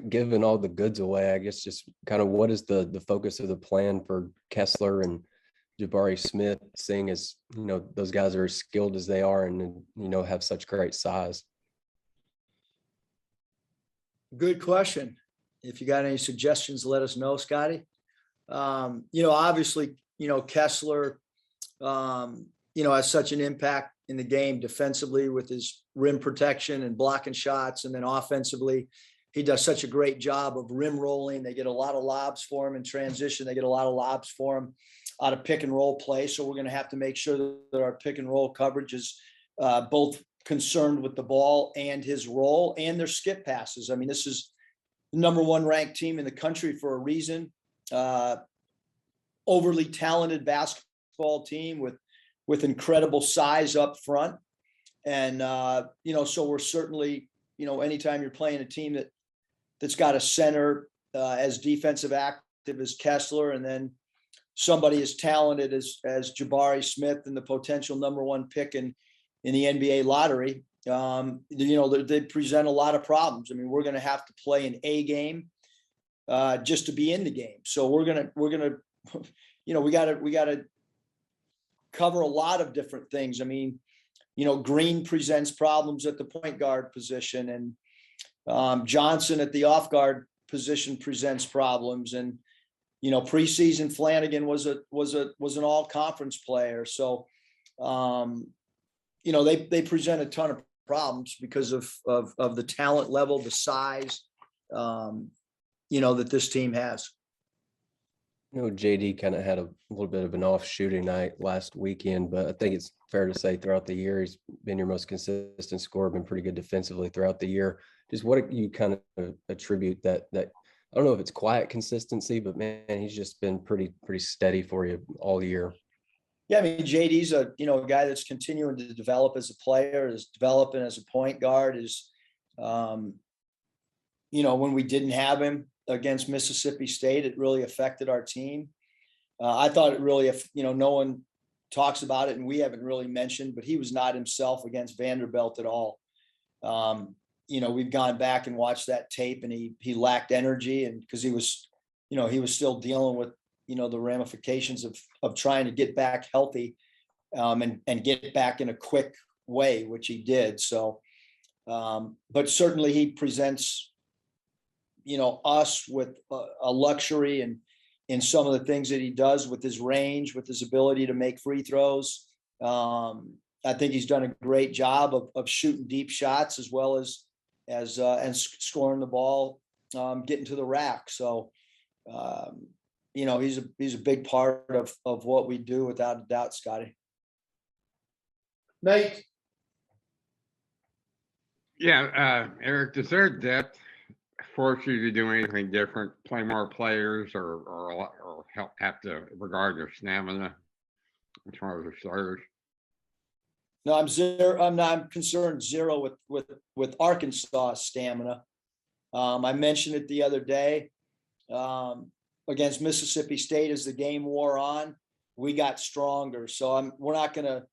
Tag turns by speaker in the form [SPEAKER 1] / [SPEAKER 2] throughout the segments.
[SPEAKER 1] giving all the goods away, I guess just kind of what is the focus of the plan for Kessler and Jabari Smith, seeing as, those guys are as skilled as they are and, have such great size?
[SPEAKER 2] Good question. If you got any suggestions, let us know, Scotty. Obviously, Kessler, has such an impact in the game defensively with his rim protection and blocking shots. And then offensively, he does such a great job of rim rolling. They get a lot of lobs for him in transition. They get a lot of lobs for him out of pick and roll play. So we're going to have to make sure that our pick and roll coverage is both concerned with the ball and his role and their skip passes. I mean, this is the number one ranked team in the country for a reason. Overly talented basketball team with incredible size up front. And, so we're certainly, anytime you're playing a team that's got a center as defensive active as Kessler, and then somebody as talented as Jabari Smith and the potential number one pick in the NBA lottery, they present a lot of problems. I mean, we're going to have to play an A game just to be in the game. So we're going to, we got to cover a lot of different things. I mean, Green presents problems at the point guard position, and Johnson at the off guard position presents problems. And, preseason Flanagan was an all conference player. So, they present a ton of problems because of the talent level, the size, that this team has.
[SPEAKER 1] JD kind of had a little bit of an off shooting night last weekend, but I think it's fair to say throughout the year, he's been your most consistent scorer, been pretty good defensively throughout the year. Just what do you kind of attribute that I don't know if it's quiet consistency, but man, he's just been pretty steady for you all year.
[SPEAKER 2] Yeah, I mean, JD's a guy that's continuing to develop as a player, is developing as a point guard, is when we didn't have him against Mississippi State, it really affected our team. I thought it really, no one talks about it and we haven't really mentioned, but he was not himself against Vanderbilt at all. We've gone back and watched that tape, and he lacked energy, and because he was still dealing with, the ramifications of trying to get back healthy and get back in a quick way, which he did. So, but certainly he presents, us with a luxury and in some of the things that he does with his range, with his ability to make free throws. I think he's done a great job of shooting deep shots as well as scoring the ball, getting to the rack. So, he's a big part of what we do, without a doubt, Scotty. Nate.
[SPEAKER 3] Yeah, Eric, does their depth force you to do anything different, play more players, or help have to regard your stamina as far as the starters?
[SPEAKER 2] No, I'm concerned zero with Arkansas stamina. I mentioned it the other day against Mississippi State. As the game wore on, we got stronger. So we're not going to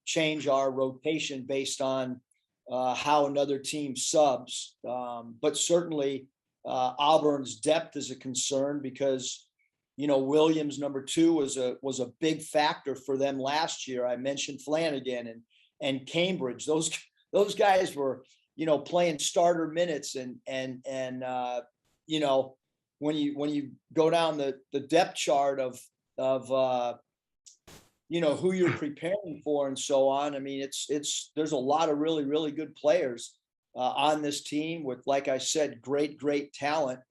[SPEAKER 2] change our rotation based on how another team subs. But certainly Auburn's depth is a concern because, Williams, number 2, was a big factor for them last year. I mentioned Flanagan and Cambridge. Those guys were, playing starter minutes and when you go down the depth chart of who you're preparing for and so on. I mean, there's a lot of really, really good players on this team with, like I said, great talent.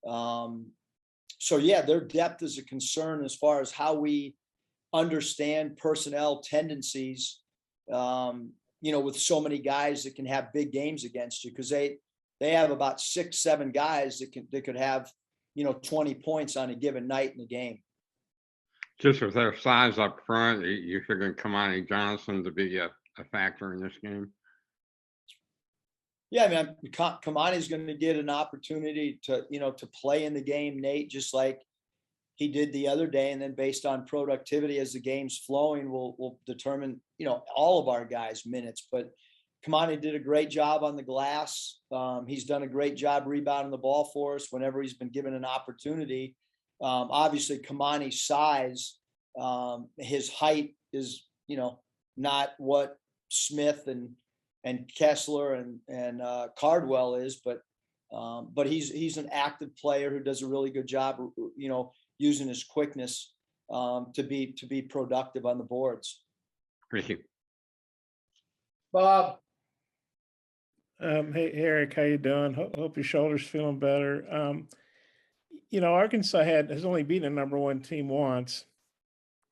[SPEAKER 2] So yeah, their depth is a concern as far as how we understand personnel tendencies, with so many guys that can have big games against you, because they have about 6-7 guys that could have, 20 points on a given night in the game.
[SPEAKER 3] Just with their size up front, you figure Kamani Johnson to be a factor in this game?
[SPEAKER 2] Yeah, I mean, Kamani's going to get an opportunity to play in the game, Nate, just like he did the other day. And then based on productivity as the game's flowing, we'll determine, all of our guys' minutes. But Kamani did a great job on the glass. He's done a great job rebounding the ball for us whenever he's been given an opportunity. Obviously, Kamani's size, his height is, not what Smith and Kessler and Cardwell is, but he's an active player who does a really good job, using his quickness to be productive on the boards.
[SPEAKER 3] Thank you.
[SPEAKER 4] Bob.
[SPEAKER 5] Hey Eric, how you doing? Hope your shoulder's feeling better. Arkansas has only beaten a number one team once.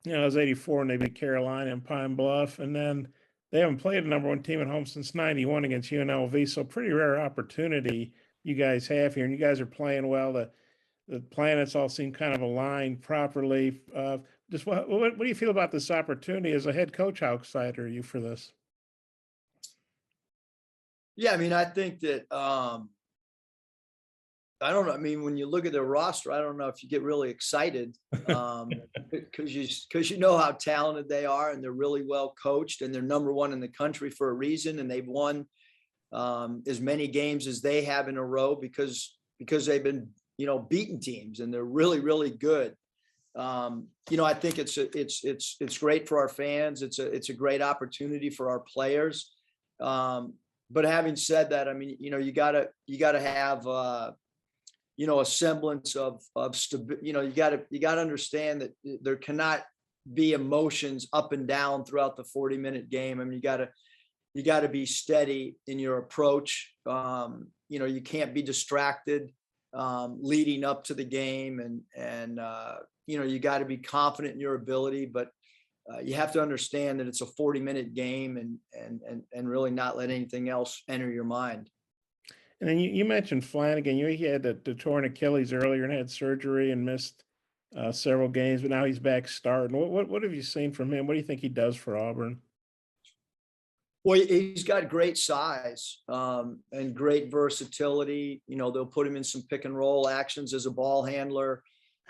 [SPEAKER 5] It was 84 and they beat Carolina and Pine Bluff, and then they haven't played a number one team at home since 91 against UNLV. So pretty rare opportunity you guys have here, and you guys are playing well. The planets all seem kind of aligned properly. Just what do you feel about this opportunity as a head coach? How excited are you for this?
[SPEAKER 2] Yeah, I mean, I think that I don't know. I mean, when you look at their roster, I don't know if you get really excited because you know how talented they are, and they're really well coached, and they're number one in the country for a reason, and they've won as many games as they have in a row because they've been beating teams, and they're really, really good. I think it's great for our fans. It's a great opportunity for our players. But having said that, I mean, you gotta have a semblance of stability. You gotta understand that there cannot be emotions up and down throughout the 40-minute game. I mean, you gotta be steady in your approach. You can't be distracted leading up to the game, and you got to be confident in your ability, but you have to understand that it's a 40-minute game, and really not let anything else enter your mind.
[SPEAKER 5] And then you mentioned Flanagan. He had the torn Achilles earlier and had surgery and missed several games, but now he's back starting. What have you seen from him? What do you think he does for Auburn?
[SPEAKER 2] Well, he's got great size and great versatility. They'll put him in some pick and roll actions as a ball handler.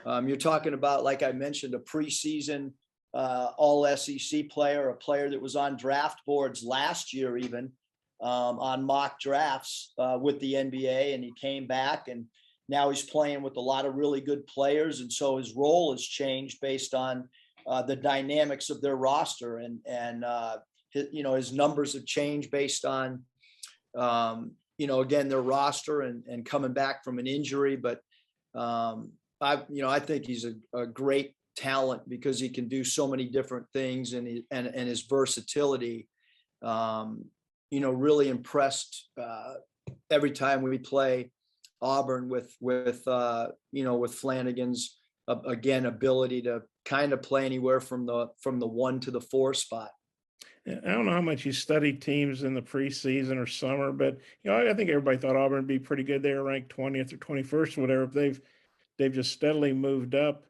[SPEAKER 2] You're talking about, like I mentioned, a preseason all SEC player, a player that was on draft boards last year, even on mock drafts with the NBA, and he came back, and now he's playing with a lot of really good players, and so his role has changed based on the dynamics of their roster, and his numbers have changed based on again, their roster and coming back from an injury, but I think he's a great talent because he can do so many different things, and his versatility, really impressed every time we play Auburn with Flanagan's again ability to kind of play anywhere from the 1 to the 4 spot.
[SPEAKER 5] I don't know how much you studied teams in the preseason or summer, but I think everybody thought Auburn would be pretty good. They were ranked 20th or 21st or whatever. They've just steadily moved up.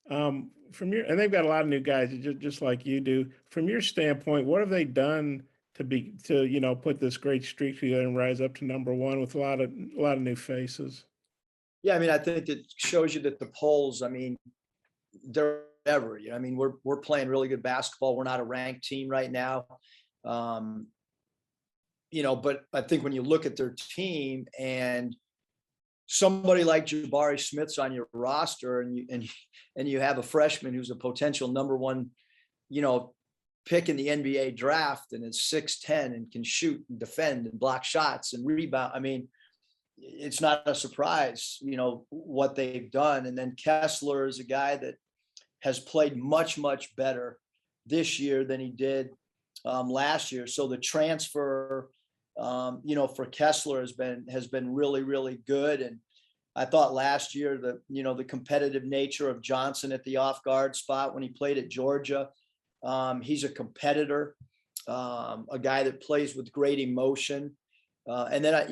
[SPEAKER 5] And they've got a lot of new guys, just like you do. From your standpoint, what have they done to put this great streak together and rise up to number one with a lot of new faces? Yeah,
[SPEAKER 2] I mean, I think it shows you that the polls, I mean, they're ever. I mean, we're playing really good basketball. We're not a ranked team right now. But I think when you look at their team and somebody like Jabari Smith's on your roster, and you have a freshman who's a potential number one, pick in the NBA draft, and is 6'10" and can shoot and defend and block shots and rebound. I mean, it's not a surprise, what they've done. And then Kessler is a guy that has played much, much better this year than he did last year. So the transfer, for Kessler has been really, really good. And I thought last year the competitive nature of Johnson at the off guard spot when he played at Georgia, he's a competitor, a guy that plays with great emotion. And then,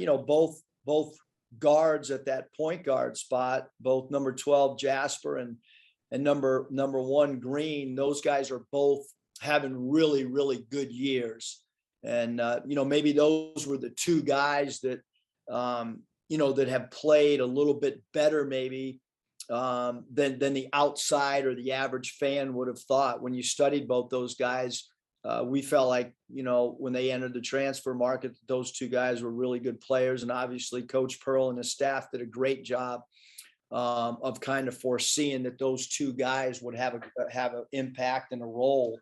[SPEAKER 2] both guards at that point guard spot, both number 12 Jasper and number 1 Green, those guys are both having really, really good years. And, maybe those were the two guys that, that have played a little bit better maybe than the outside or the average fan would have thought when you studied both those guys we felt like, when they entered the transfer market, those two guys were really good players. And obviously Coach Pearl and his staff did a great job of kind of foreseeing that those two guys would have an impact and a role.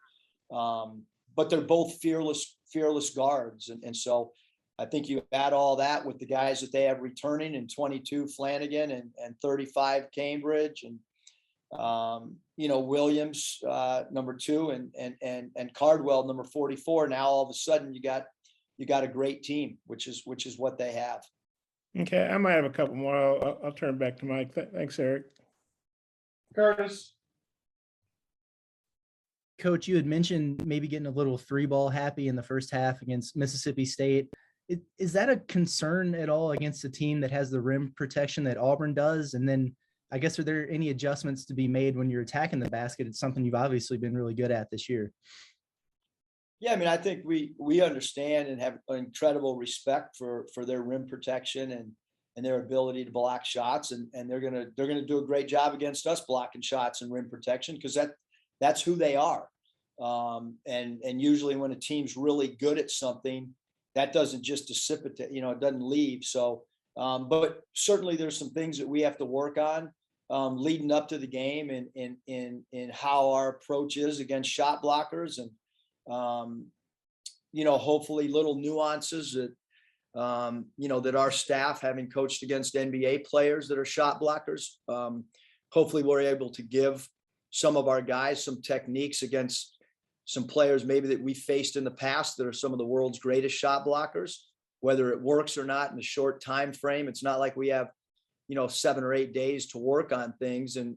[SPEAKER 2] But they're both fearless guards. And so I think you add all that with the guys that they have returning, and 22 Flanagan and 35 Cambridge, and Williams, number 2, and Cardwell, number 44. Now all of a sudden you got a great team, which is what they have.
[SPEAKER 5] Okay, I might have a couple more. I'll turn back to Mike. Thanks, Eric.
[SPEAKER 4] Curtis.
[SPEAKER 6] Coach, you had mentioned maybe getting a little 3-ball happy in the first half against Mississippi State. Is that a concern at all against a team that has the rim protection that Auburn does? And then I guess, are there any adjustments to be made when you're attacking the basket? It's something you've obviously been really good at this year.
[SPEAKER 2] Yeah, I mean, I think we understand and have incredible respect for their rim protection and their ability to block shots, and they're gonna do a great job against us blocking shots and rim protection, because that's who they are. And usually when a team's really good at something, that doesn't just dissipate, it doesn't leave. So, but certainly there's some things that we have to work on leading up to the game, in how our approach is against shot blockers, and hopefully little nuances that that our staff, having coached against NBA players that are shot blockers, hopefully we're able to give some of our guys some techniques against some players maybe that we faced in the past that are some of the world's greatest shot blockers, whether it works or not in a short time frame. It's not like we have 7 or 8 days to work on things, and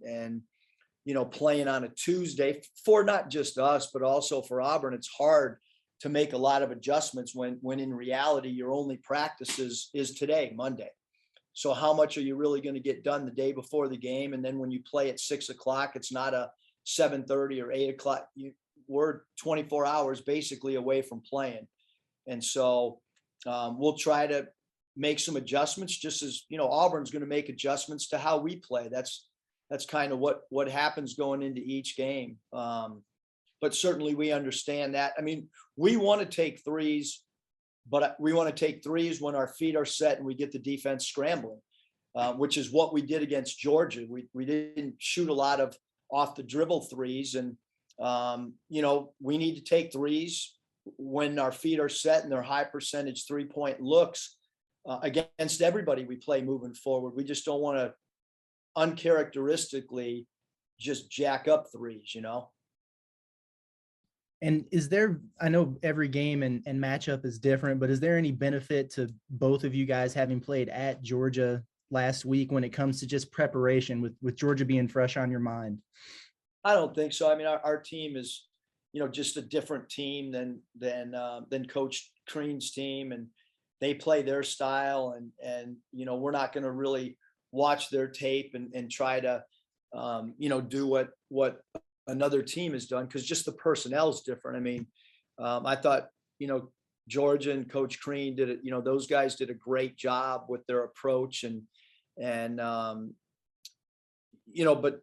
[SPEAKER 2] playing on a Tuesday for not just us, but also for Auburn. It's hard to make a lot of adjustments when in reality, your only practice is today, Monday. So how much are you really going to get done the day before the game? And then when you play at 6 o'clock, it's not a 7:30 or 8 o'clock. We're 24 hours basically away from playing. And so we'll try to make some adjustments, just as, Auburn's going to make adjustments to how we play. That's kind of what happens going into each game. But certainly we understand that. I mean, we want to take threes, but we want to take threes when our feet are set and we get the defense scrambling, which is what we did against Georgia. We didn't shoot a lot of off the dribble threes, and we need to take threes when our feet are set and they're high percentage 3-point looks against everybody we play moving forward. We just don't want to uncharacteristically just jack up threes.
[SPEAKER 6] And is there, I know every game and matchup is different, but is there any benefit to both of you guys having played at Georgia last week when it comes to just preparation, with Georgia being fresh on your mind?
[SPEAKER 2] I don't think so. I mean, our team is, just a different team than Coach Crean's team, and they play their style, and we're not going to really watch their tape and try to do what another team has done, because just the personnel is different. I mean, I thought Georgia and Coach Crean did it. Those guys did a great job with their approach, and but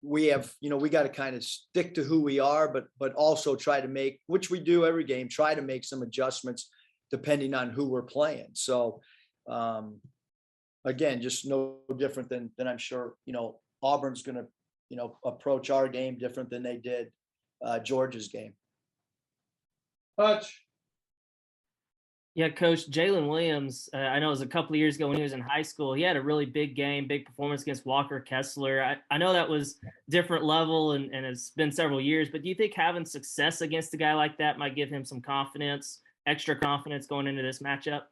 [SPEAKER 2] we have, we got to kind of stick to who we are, but also try to make, which we do every game, try to make some adjustments depending on who we're playing. So again, just no different than I'm sure, Auburn's going to, approach our game different than they did Georgia's game.
[SPEAKER 4] Hutch.
[SPEAKER 7] Yeah, Coach, Jalen Williams, I know it was a couple of years ago when he was in high school. He had a really big game, big performance against Walker Kessler. I know that was different level and it's been several years, but do you think having success against a guy like that might give him some confidence, extra confidence going into this matchup?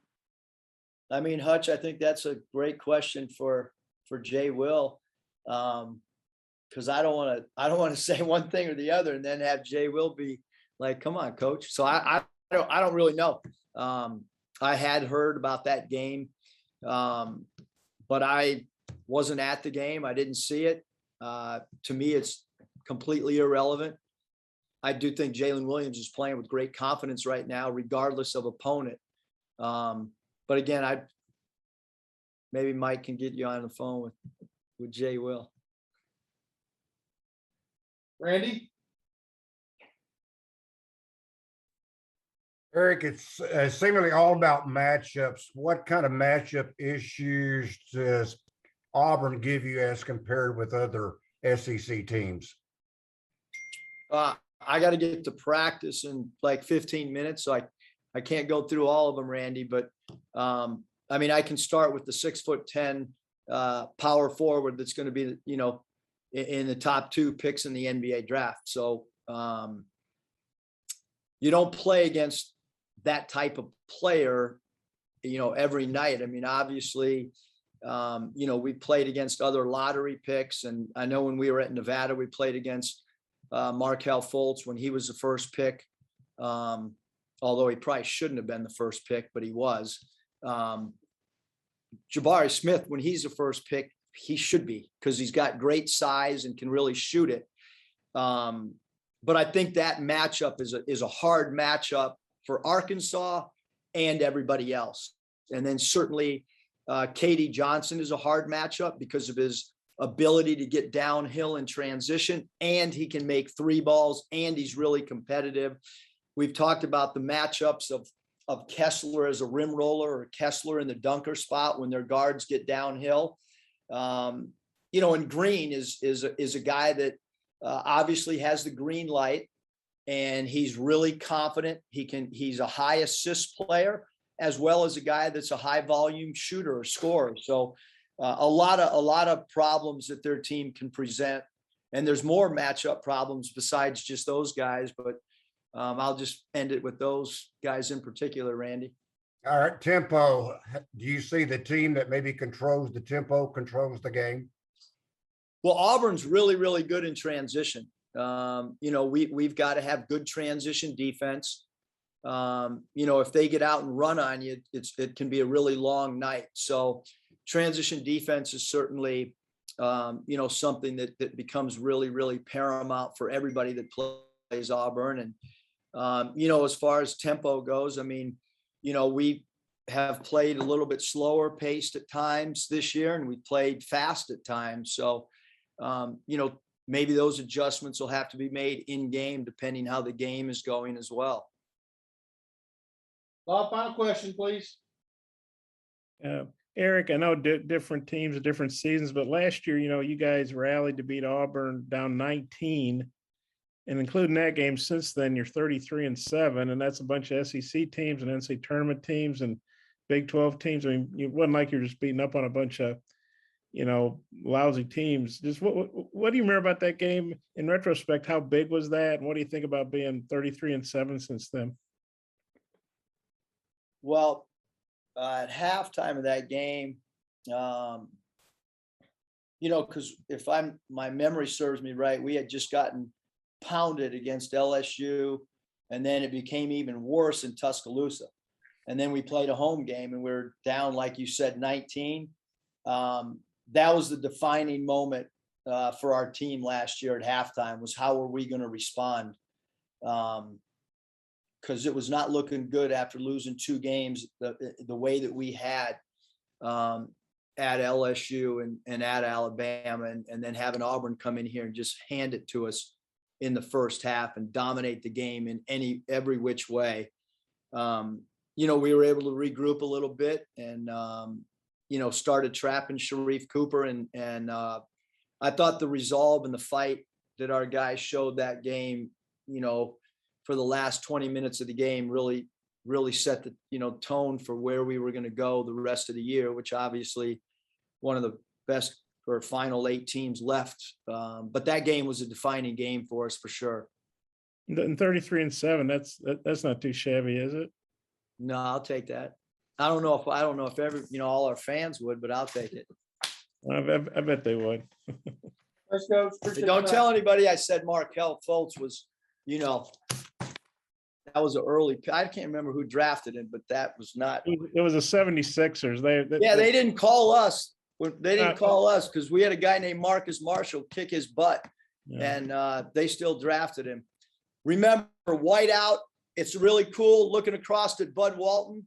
[SPEAKER 2] I mean, Hutch, I think that's a great question for Jay Will. Because I don't want to say one thing or the other and then have Jay Will be like, come on, coach. So I don't really know. I had heard about that game, but I wasn't at the game. I didn't see it. To me, it's completely irrelevant. I do think Jalen Williams is playing with great confidence right now, regardless of opponent. But again, maybe Mike can get you on the phone with Jay Will.
[SPEAKER 4] Randy.
[SPEAKER 8] Eric, it's seemingly all about matchups. What kind of matchup issues does Auburn give you as compared with other SEC teams?
[SPEAKER 2] I got to get to practice in like 15 minutes, so I can't go through all of them, Randy. But I mean, I can start with the 6'10" power forward that's going to be, you know, in the top 2 picks in the NBA draft. So you don't play against that type of player, you know, every night. I mean, obviously, you know, we played against other lottery picks, and I know when we were at Nevada, we played against Markelle Fultz when he was the first pick, although he probably shouldn't have been the first pick, but he was. Jabari Smith, when he's the first pick, he should be, because he's got great size and can really shoot it. But I think that matchup is a hard matchup for Arkansas and everybody else. And then certainly KD Johnson is a hard matchup because of his ability to get downhill in transition, and he can make 3 balls, and he's really competitive. We've talked about the matchups of Kessler as a rim roller or Kessler in the dunker spot when their guards get downhill. You know, and Green is a guy that obviously has the green light, and he's really confident. He's a high assist player, as well as a guy that's a high volume shooter or scorer. So a lot of problems that their team can present, and there's more matchup problems besides just those guys. But I'll just end it with those guys in particular, Randy.
[SPEAKER 8] All right, tempo. Do you see the team that maybe controls the tempo, controls the game?
[SPEAKER 2] Well, Auburn's really, really good in transition. You know, we've got to have good transition defense. You know, if they get out and run on you, it can be a really long night. So transition defense is certainly, you know, something that becomes really, really paramount for everybody that plays Auburn. And, you know, as far as tempo goes, I mean, you know, we have played a little bit slower paced at times this year, and we played fast at times. So, you know, maybe those adjustments will have to be made in game, depending how the game is going as well.
[SPEAKER 4] Bob, final question, please.
[SPEAKER 5] Eric, I know different teams, different seasons, but last year, you know, you guys rallied to beat Auburn down 19, and including that game since then, you're 33-7, and that's a bunch of SEC teams and NCAA tournament teams and Big 12 teams. I mean, it wasn't like you're just beating up on a bunch of, you know, lousy teams. Just what do you remember about that game in retrospect? How big was that? And what do you think about being 33-7 since then?
[SPEAKER 2] Well, at halftime of that game, you know, because if my memory serves me right, we had just gotten pounded against LSU, and then it became even worse in Tuscaloosa. And then we played a home game, and we were down, like you said, 19. That was the defining moment for our team last year at halftime, was how are we going to respond? Because it was not looking good after losing 2 games the way that we had at LSU and at Alabama, and then having Auburn come in here and just hand it to us in the first half and dominate the game in every which way. You know, we were able to regroup a little bit and, you know, started trapping Sharif Cooper. And I thought the resolve and the fight that our guys showed that game, you know, for the last 20 minutes of the game really set the, you know, tone for where we were going to go the rest of the year, which obviously one of the best or final 8 teams left. But that game was a defining game for us for sure.
[SPEAKER 5] And 33-7, that's not too shabby, is it?
[SPEAKER 2] No, I'll take that. I don't know if ever, you know, all our fans would, but I'll take it.
[SPEAKER 5] I bet they would.
[SPEAKER 4] Let's go.
[SPEAKER 2] Hey, don't tell anybody I said Markelle Fultz was, you know, that was an early. I can't remember who drafted him, but that was not.
[SPEAKER 5] It was the 76ers.
[SPEAKER 2] They didn't call us. They didn't call us because we had a guy named Marcus Marshall kick his butt, and they still drafted him. Remember, whiteout. It's really cool looking across at Bud Walton.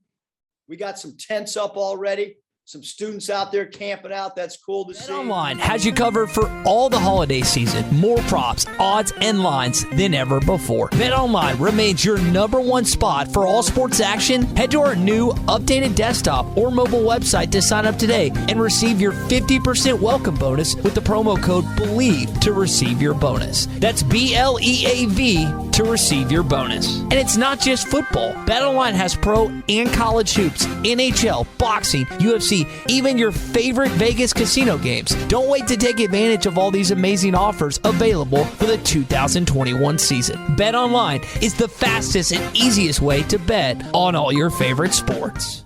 [SPEAKER 2] We got some tents up already. some students out there camping out. That's cool to see.
[SPEAKER 9] BetOnline has you covered for all the holiday season. More props, odds, and lines than ever before. BetOnline remains your #1 spot for all sports action. Head to our new updated desktop or mobile website to sign up today and receive your 50% welcome bonus with the promo code BELIEVE to receive your bonus. That's BLEAV to receive your bonus. And it's not just football. BetOnline has pro and college hoops, NHL, boxing, UFC, even your favorite Vegas casino games. Don't wait to take advantage of all these amazing offers available for the 2021 season. BetOnline is the fastest and easiest way to bet on all your favorite sports.